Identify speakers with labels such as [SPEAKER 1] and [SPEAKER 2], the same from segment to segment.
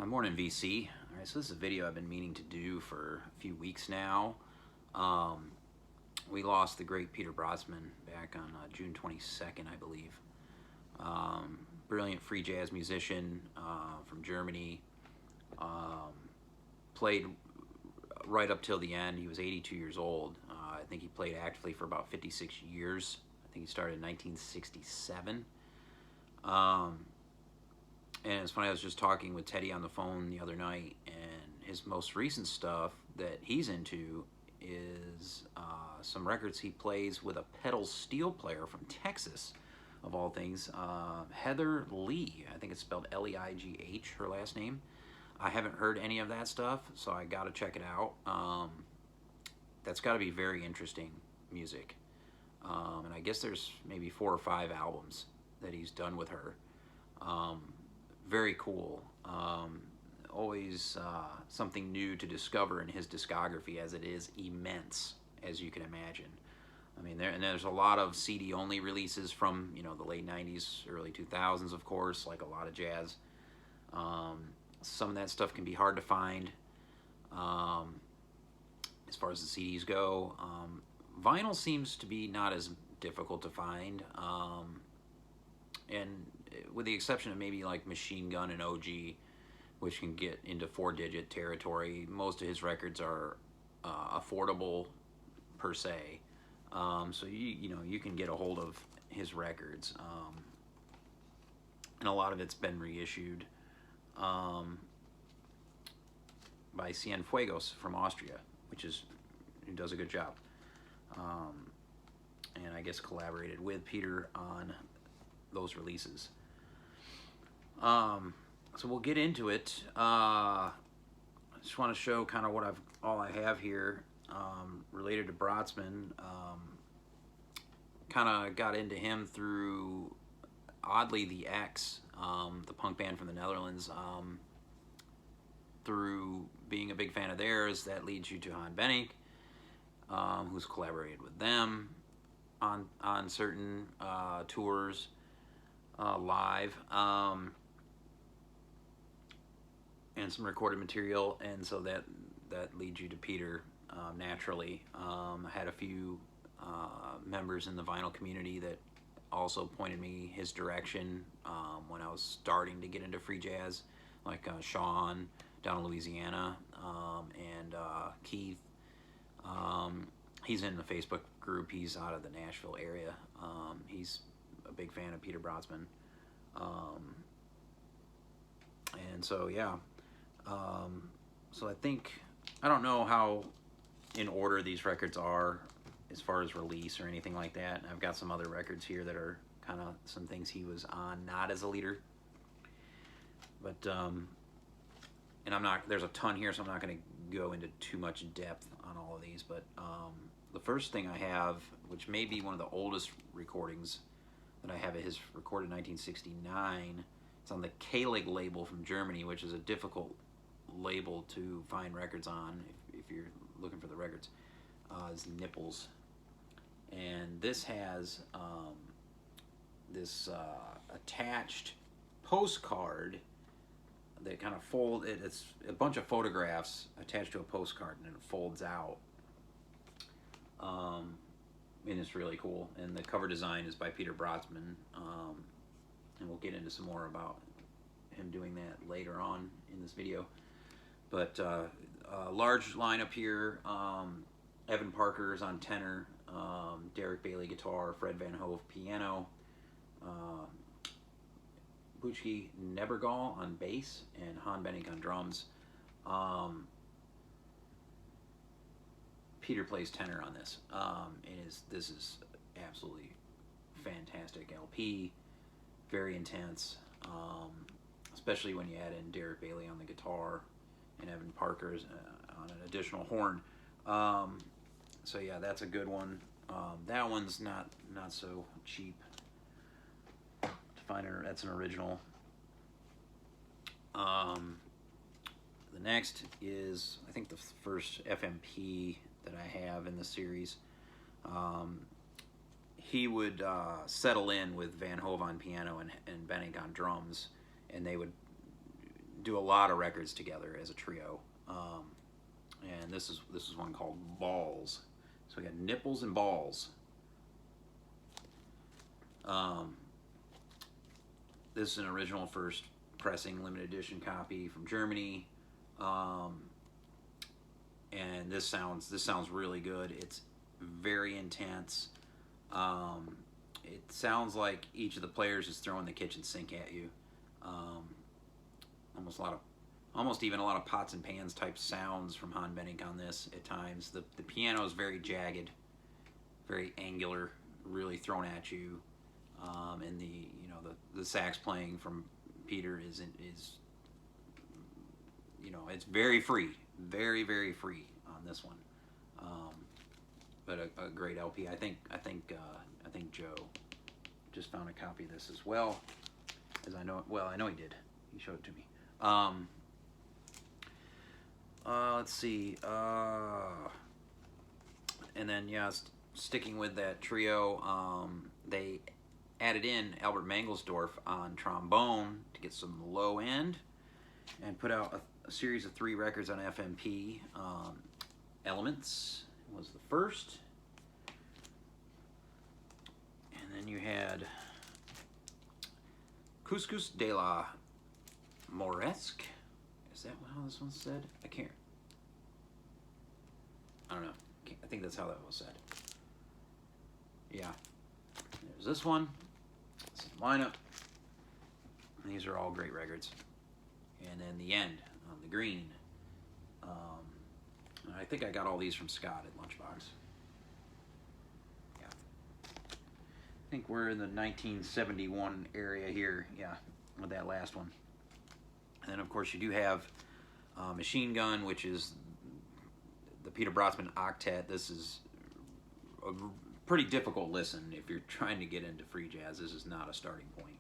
[SPEAKER 1] Morning, VC. All right, so this is a video I've been meaning to do for a few weeks now. We lost the great Peter Brotzmann back on June 22nd, I believe. Brilliant free jazz musician from Germany. Played right up till the end. He was 82 years old. I think he played actively for about 56 years. I think he started in 1967. And it's funny, I was just talking with Teddy on the phone the other night, and his most recent stuff that he's into is some records he plays with a pedal steel player from Texas, of all things, Heather Lee. I think it's spelled Leigh, her last name. I haven't heard any of that stuff, so I got to check it out. That's got to be very interesting music. And I guess there's maybe 4 or 5 albums that he's done with her. Very cool. Always something new to discover in his discography, as it is immense, as you can imagine. I mean, there's a lot of CD-only releases from, the late 90s, early 2000s, of course, like a lot of jazz. Some of that stuff can be hard to find as far as the CDs go. Vinyl seems to be not as difficult to find. And with the exception of maybe like Machine Gun and OG, which can get into 4-digit territory, most of his records are affordable per se. So you can get a hold of his records, and a lot of it's been reissued by Cienfuegos from Austria, who does a good job, and I guess collaborated with Peter on those releases. So we'll get into it. I just want to show kind of all I have here related to Brotzmann. Kind of got into him through, oddly, the X, the punk band from the Netherlands. Through being a big fan of theirs, that leads you to Han Benink, who's collaborated with them on certain tours. Live, and some recorded material, and so that leads you to Peter naturally. I had a few members in the vinyl community that also pointed me his direction when I was starting to get into free jazz, like Sean down in Louisiana, and Keith. He's in the Facebook group. He's out of the Nashville area. He's a big fan of Peter Brotzmann, and so yeah, so I don't know how in order these records are as far as release or anything like that. And I've got some other records here that are kind of some things he was on, not as a leader, but and there's a ton here, so I'm not going to go into too much depth on all of these, but the first thing I have, which may be one of the oldest recordings that I have, is recorded in 1969. It's on the K-Lig label from Germany, which is a difficult label to find records on if you're looking for the records. It's Nipples, and this has this attached postcard that kind of it's a bunch of photographs attached to a postcard, and it folds out. And it's really cool, and the cover design is by Peter Brotzmann, and we'll get into some more about him doing that later on in this video. But large lineup here. Evan Parker's on tenor, Derek Bailey guitar, Fred Van Hove piano, Buchke Nebergall on bass, and Han Benink on drums. Peter plays tenor on this. This is absolutely fantastic LP, very intense, especially when you add in Derek Bailey on the guitar and Evan Parker's on an additional horn. So yeah, that's a good one. That one's not so cheap to find. That's an original. The next is, I think, the first FMP that I have in the series. He would settle in with Van Hove on piano and Benink on drums, and they would do a lot of records together as a trio. And this is one called Balls. So we got Nipples and Balls. This is an original first pressing limited edition copy from Germany. And this sounds really good. It's very intense. It sounds like each of the players is throwing the kitchen sink at you. Almost even a lot of pots and pans type sounds from Han Benink on this at times. The piano is very jagged, very angular, really thrown at you. And the sax playing from Peter is it's very free, very, very free on this one. But a great LP. I think Joe just found a copy of this as well, as I know. Well, I know he did. He showed it to me. Let's see. And then sticking with that trio, they added in Albert Mangelsdorf on trombone to get some low end, and put out a series of 3 records on FMP. Elements was the first, and then you had Couscous de la Moresque. Is that how this one's said? I don't know. I think that's how that was said. Yeah. There's this one. This is the lineup. And these are all great records. And then the end on the green. I think I got all these from Scott at Lunchbox. Yeah. I think we're in the 1971 area here. Yeah, with that last one. And then, of course, you do have Machine Gun, which is the Peter Brotzmann octet. This is a pretty difficult listen if you're trying to get into free jazz. This is not a starting point.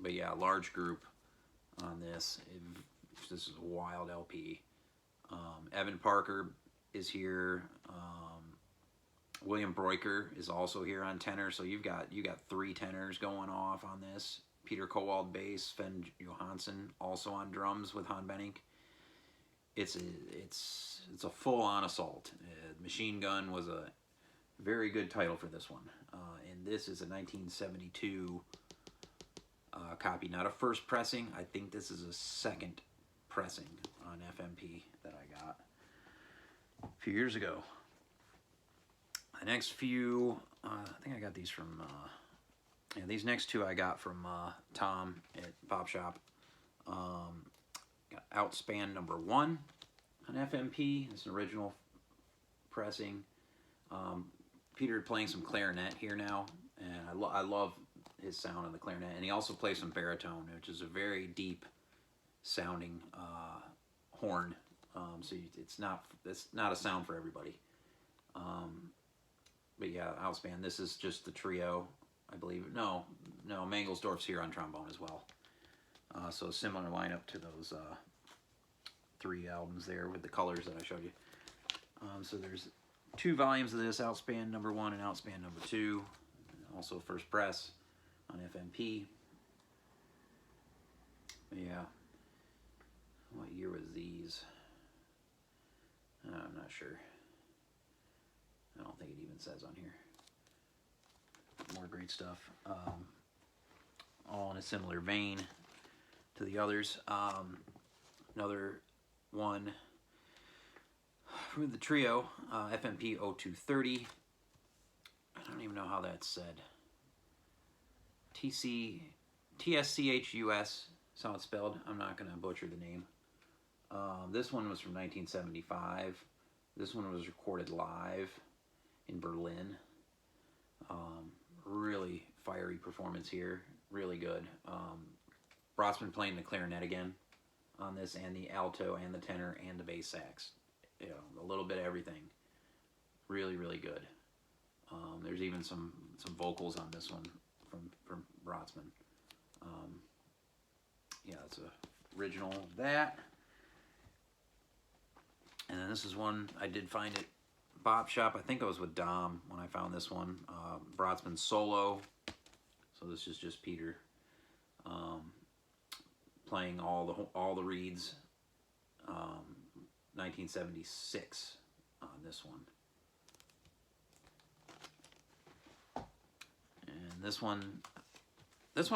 [SPEAKER 1] But yeah, large group on this. This is a wild LP. Evan Parker is here. William Breuker is also here on tenor. So you got 3 tenors going off on this. Peter Kowald bass, Sven Johansson also on drums with Han Benink. It's a full-on assault. Machine Gun was a very good title for this one, and this is a 1972 copy, not a first pressing. I think this is a second pressing on FMP that I got a few years ago. The next few, I think I got these from. These next 2 I got from Tom at Pop Shop. Got Outspan number 1 on FMP. It's an original pressing. Peter playing some clarinet here now, and I love his sound on the clarinet. And he also plays some baritone, which is a very deep sounding horn. So it's not a sound for everybody. But yeah, Outspan. This is just the trio, I believe. No, Mangelsdorf's here on trombone as well. So a similar lineup to those 3 albums there with the colors that I showed you. So there's 2 volumes of this, Outspan number 1 and Outspan number 2. Also first press on FMP. Yeah. What year was these? I'm not sure. I don't think it even says on here. More great stuff. All in a similar vein to the others. Another one from the trio, FMP 0230. I don't even know how that's said. TSCHUS, that's how it's spelled. I'm not going to butcher the name. This one was from 1975. This one was recorded live in Berlin. Really fiery performance here. Really good. Brotzmann playing the clarinet again on this, and the alto, and the tenor, and the bass sax. You know, a little bit of everything. Really, really good. There's even some vocals on this one from Brotzmann. Yeah, that's a original of that. And then this is one I did find at Bop Shop. I think I was with Dom when I found this one. Brotzmann solo. So this is just Peter. playing all the reeds. 1976 on this one. And this one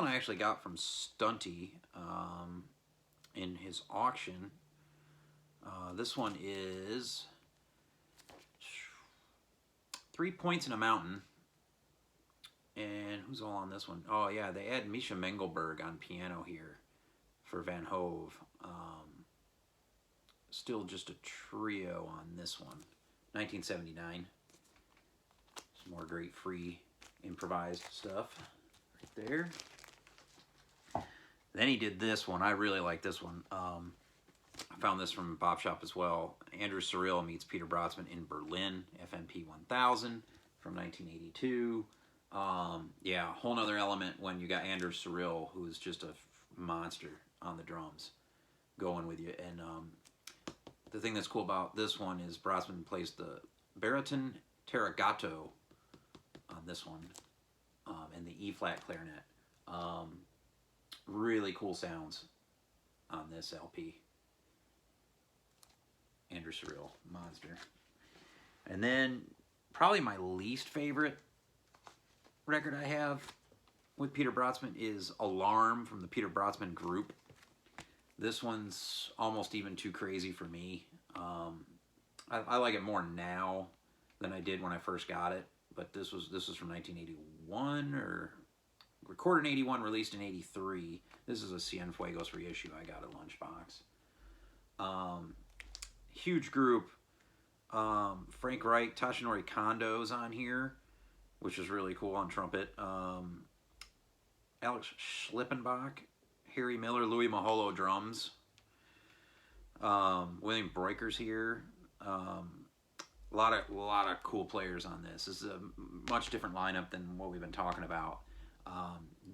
[SPEAKER 1] I actually got from Stunty in his auction. This one is 3 Points in a Mountain. And who's all on this one? Oh yeah, they add Misha Mengelberg on piano here for Van Hove. Still just a trio on this one. 1979. Some more great free improvised stuff right there. Then he did this one. I really like this one. I found this from Bop Shop as well. Andrew Cyrille meets Peter Brotzmann in Berlin, FMP 1000 from 1982. Yeah, whole nother element when you got Andrew Cyrille, who is just a monster on the drums, going with you. And the thing that's cool about this one is Brotzmann plays the baritone teragato on this one, and the E-flat clarinet. Really cool sounds on this LP. Andrew Cyrille, monster. And then probably my least favorite record I have with Peter Brotzmann is Alarm from the Peter Brotzmann Group. This one's almost even too crazy for me. I like it more now than I did when I first got it. But this was from 1981, or recorded in 81, released in 83. This is a Cienfuegos reissue I got at Lunchbox. Huge group. Frank Wright, Toshinori Kondo's on here, which is really cool on trumpet. Alex Schlippenbach, Harry Miller, Louis Maholo drums. William Breaker's here. A lot of cool players on this. This is a much different lineup than what we've been talking about.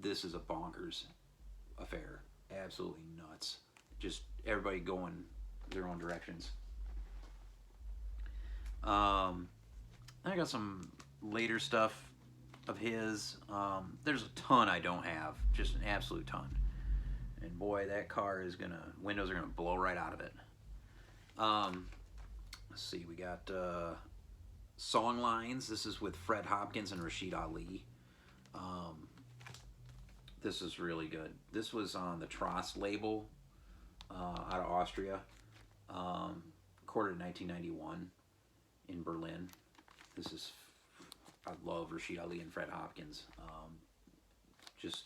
[SPEAKER 1] This is a bonkers affair. Absolutely nuts. Just everybody going their own directions. I got some later stuff of his. There's a ton I don't have. Just an absolute ton. And boy, that car is windows are gonna blow right out of it. Let's see, we got Song Lines. This is with Fred Hopkins and Rashid Ali. This is really good. This was on the Trost label out of Austria. Recorded in 1991 in Berlin. I love Rashid Ali and Fred Hopkins. Just,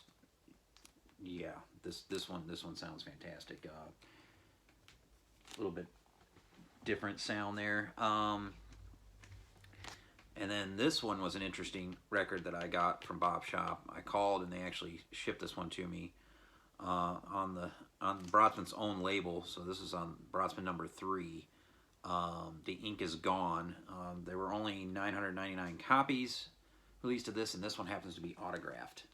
[SPEAKER 1] yeah, this one sounds fantastic. A little bit different sound there. And then this one was an interesting record that I got from Bop Shop. I called and they actually shipped this one to me on Brotzmann's own label. So this is on Brotzmann number 3. The Ink is Gone. There were only 999 copies released of this, and this one happens to be autographed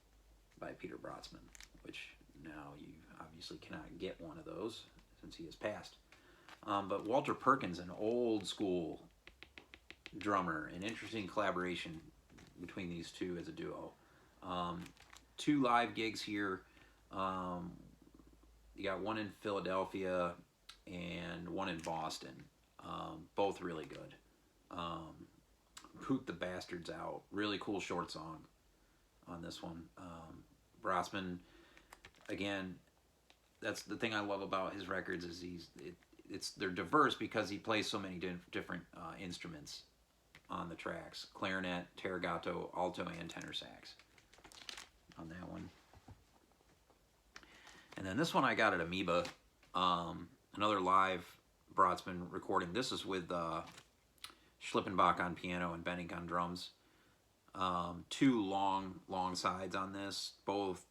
[SPEAKER 1] by Peter Brotzmann, which now you obviously cannot get one of those since he has passed. But Walter Perkins, an old school drummer, an interesting collaboration between these two as a duo. 2 live gigs here. You got one in Philadelphia and one in Boston. Both really good. Poot the Bastards Out. Really cool short song on this one. Brotzmann, again, that's the thing I love about his records is they're diverse because he plays so many different instruments on the tracks. Clarinet, teragato, alto, and tenor sax on that one. And then this one I got at Amoeba, another live Brotzmann recording. This is with Schlippenbach on piano and Benning on drums. 2 long sides on this, both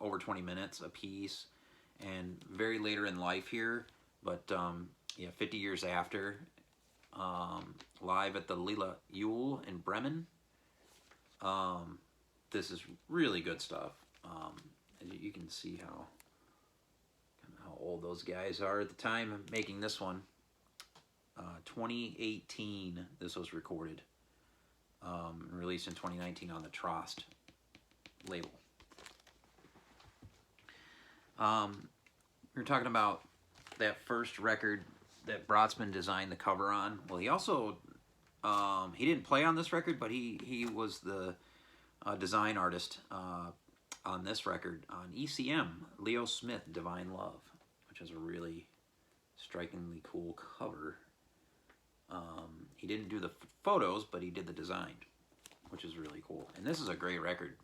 [SPEAKER 1] over 20 minutes a piece, and very later in life here, but yeah, 50 years after, live at the Lila Yule in Bremen. This is really good stuff. And you can see how old those guys are at the time of making this one. 2018 this was recorded, released in 2019 on the Trost label. We were talking about that first record that Brotzmann designed the cover on. Well, he also he didn't play on this record, but he was the design artist on this record on ECM. Leo Smith, Divine Love, which is a really strikingly cool cover. He didn't do the photos, but he did the design, which is really cool. And this is a great record.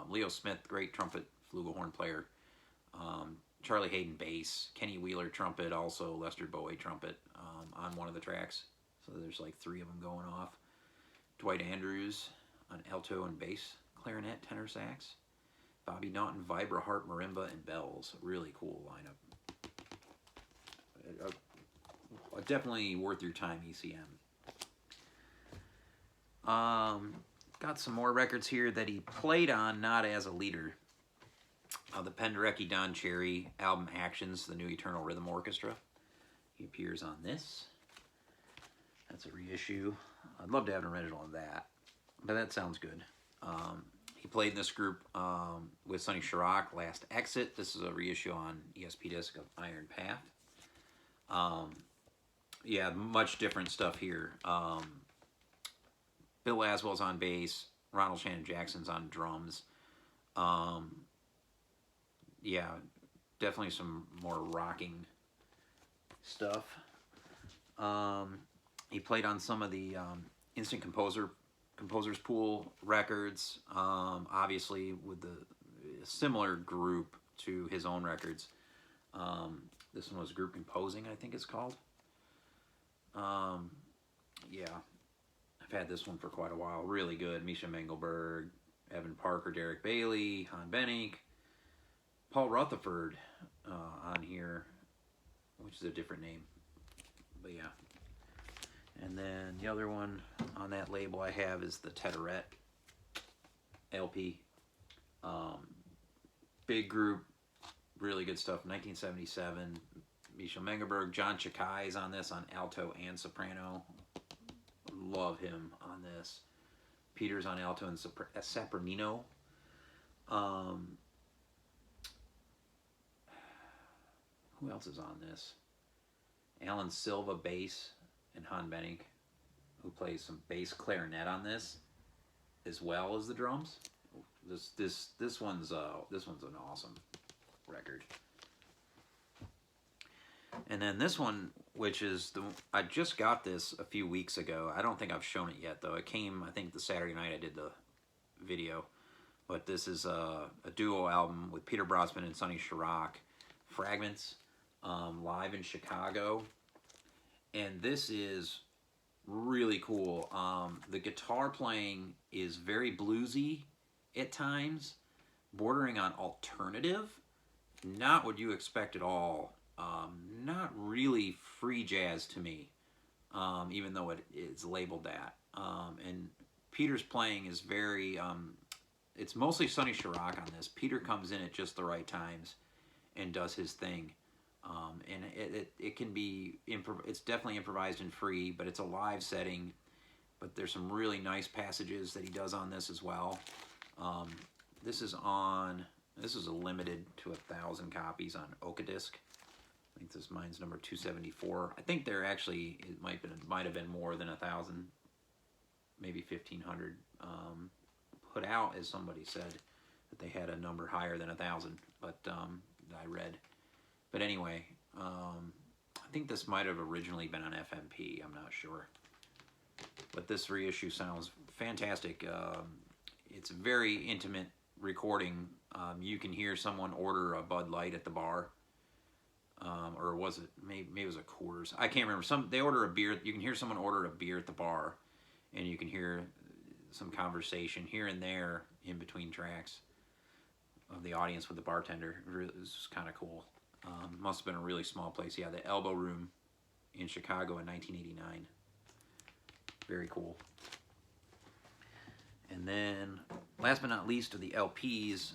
[SPEAKER 1] Leo Smith, great trumpet, flugelhorn player. Charlie Hayden bass, Kenny Wheeler trumpet, also Lester Bowie trumpet on one of the tracks. So there's like 3 of them going off. Dwight Andrews on alto and bass, clarinet, tenor sax. Bobby Naughton, vibra, harp, marimba, and bells. Really cool lineup. Definitely worth your time, ECM. Got some more records here that he played on, not as a leader. The Penderecki Don Cherry album Actions, the New Eternal Rhythm Orchestra. He appears on this. That's a reissue. I'd love to have an original of that, but that sounds good. He played in this group with Sonny Chirac, Last Exit. This is a reissue on ESP disc of Iron Path. Yeah, much different stuff here. Bill Laswell's on bass. Ronald Shannon Jackson's on drums. Yeah, definitely some more rocking stuff. He played on some of the Instant Composers Pool records, obviously with the similar group to his own records. This one was Group Composing, I think it's called. Yeah, I've had this one for quite a while. Really good. Misha Mengelberg, Evan Parker, Derek Bailey, Han Benink, Paul Rutherford on here, which is a different name. But yeah. And then the other one on that label I have is the Teterette LP. Big group, really good stuff. 1977. Misha Mengelberg, John Chakai is on this on alto and soprano. Love him on this. Peter's on alto and sopranino. Who else is on this? Alan Silva bass and Han Benink, who plays some bass clarinet on this, as well as the drums. This one's an awesome record. And then this one, which is I just got this a few weeks ago. I don't think I've shown it yet though. It came, I think, the Saturday night I did the video. But this is a duo album with Peter Brotzmann and Sonny Chirac, Fragments, live in Chicago. And this is really cool. The guitar playing is very bluesy at times, bordering on alternative. Not what you expect at all. Not really free jazz to me, even though it is labeled that. And Peter's playing is very, it's mostly Sonny Chirac on this. Peter comes in at just the right times and does his thing. And it can be, it's definitely improvised and free, but it's a live setting. But there's some really nice passages that he does on this as well. This is a limited to 1,000 copies on Okadisc. I think this mine's number 274. I think there actually, it might have been more than 1,000, maybe 1,500 put out, as somebody said that they had a number higher than 1,000, but I read. But anyway, I think this might have originally been on FMP. I'm not sure. But this reissue sounds fantastic. It's a very intimate recording. You can hear someone order a Bud Light at the bar. Or was it, maybe it was a Coors. I can't remember. They order a beer. You can hear someone order a beer at the bar. And you can hear some conversation here and there in between tracks of the audience with the bartender. It was kind of cool. Must have been a really small place. Yeah, the Elbow Room in Chicago in 1989. Very cool. And then, last but not least, of the LPs,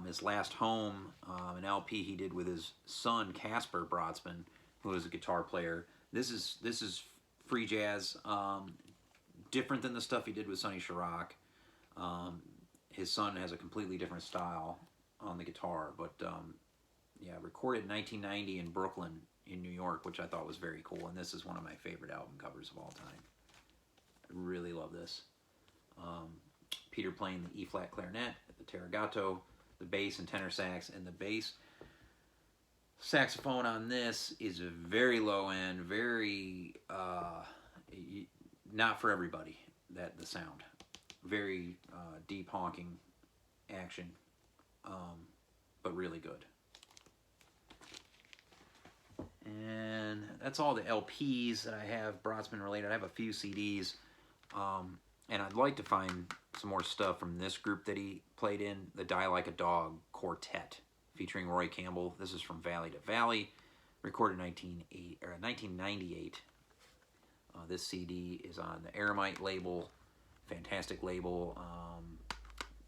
[SPEAKER 1] his Last Home, an LP he did with his son Casper Brotzmann, who is a guitar player. This is free jazz, different than the stuff he did with Sonny Chirac. His son has a completely different style on the guitar, but yeah, recorded in 1990 in Brooklyn, in New York, which I thought was very cool. And this is one of my favorite album covers of all time. I really love this. Peter playing the E-flat clarinet, the Taragato, the bass and tenor sax, and the bass saxophone on this is a very low end, very not for everybody. The sound, very deep honking action, but really good. And that's all the LPs that I have Brotzmann related. I have a few CDs, and I'd like to find some more stuff from this group that he played in, the Die Like a Dog Quartet, featuring Roy Campbell. This is from Valley to Valley, recorded in 1998. This CD is on the Aramite label, fantastic label.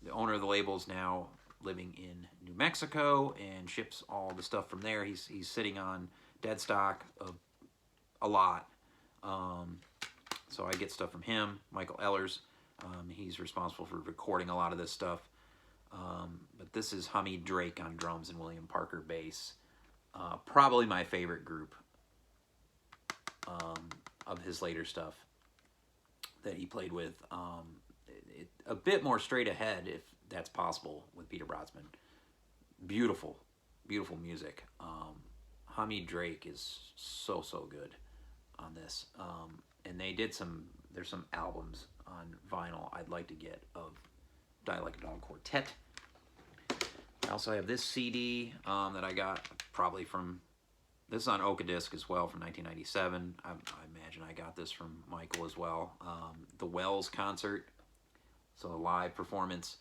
[SPEAKER 1] The owner of the label is now living in New Mexico and ships all the stuff from there. He's sitting on dead stock of a lot, so I get stuff from him. Michael Ehlers, he's responsible for recording a lot of this stuff. But this is Hamid Drake on drums and William Parker bass. Probably my favorite group of his later stuff that he played with. A bit more straight ahead, if that's possible, with Peter Brotzmann. Beautiful, beautiful music. Hamid Drake is so good on this. And they did there's some albums on vinyl I'd like to get of Die Like a Dog Quartet. I also have this CD that I got probably from, this is on Oka-Disc as well, from 1997. I imagine I got this from Michael as well. The Wells concert, so a live performance.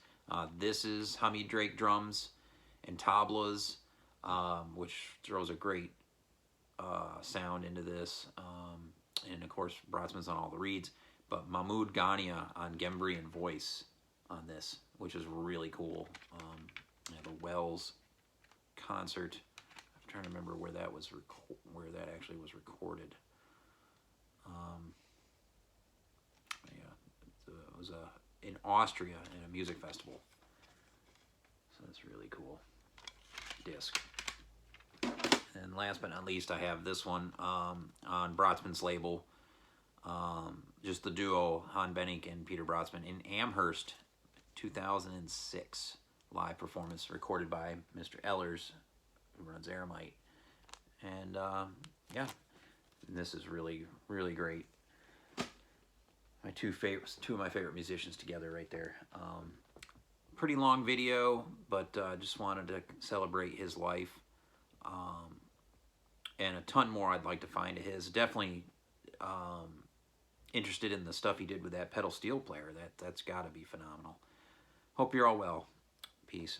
[SPEAKER 1] This is Hamid Drake drums and tablas, which throws a great sound into this. And of course, Brotzmann's on all the reeds, but Mahmoud Ghania on Gembrian voice on this, which is really cool. The Wells concert. I'm trying to remember where that was actually was recorded. It was in Austria in a music festival. So that's really cool. Disc. And last but not least, I have this one on Brotzmann's label. Just the duo, Han Benink and Peter Brotzmann, in Amherst, 2006. Live performance recorded by Mr. Ehlers, who runs Aramite. And yeah, and this is really great. Two of my favorite musicians together right there. Pretty long video, but just wanted to celebrate his life. And a ton more I'd like to find of his. Definitely interested in the stuff he did with that pedal steel player. That's got to be phenomenal. Hope you're all well. Peace.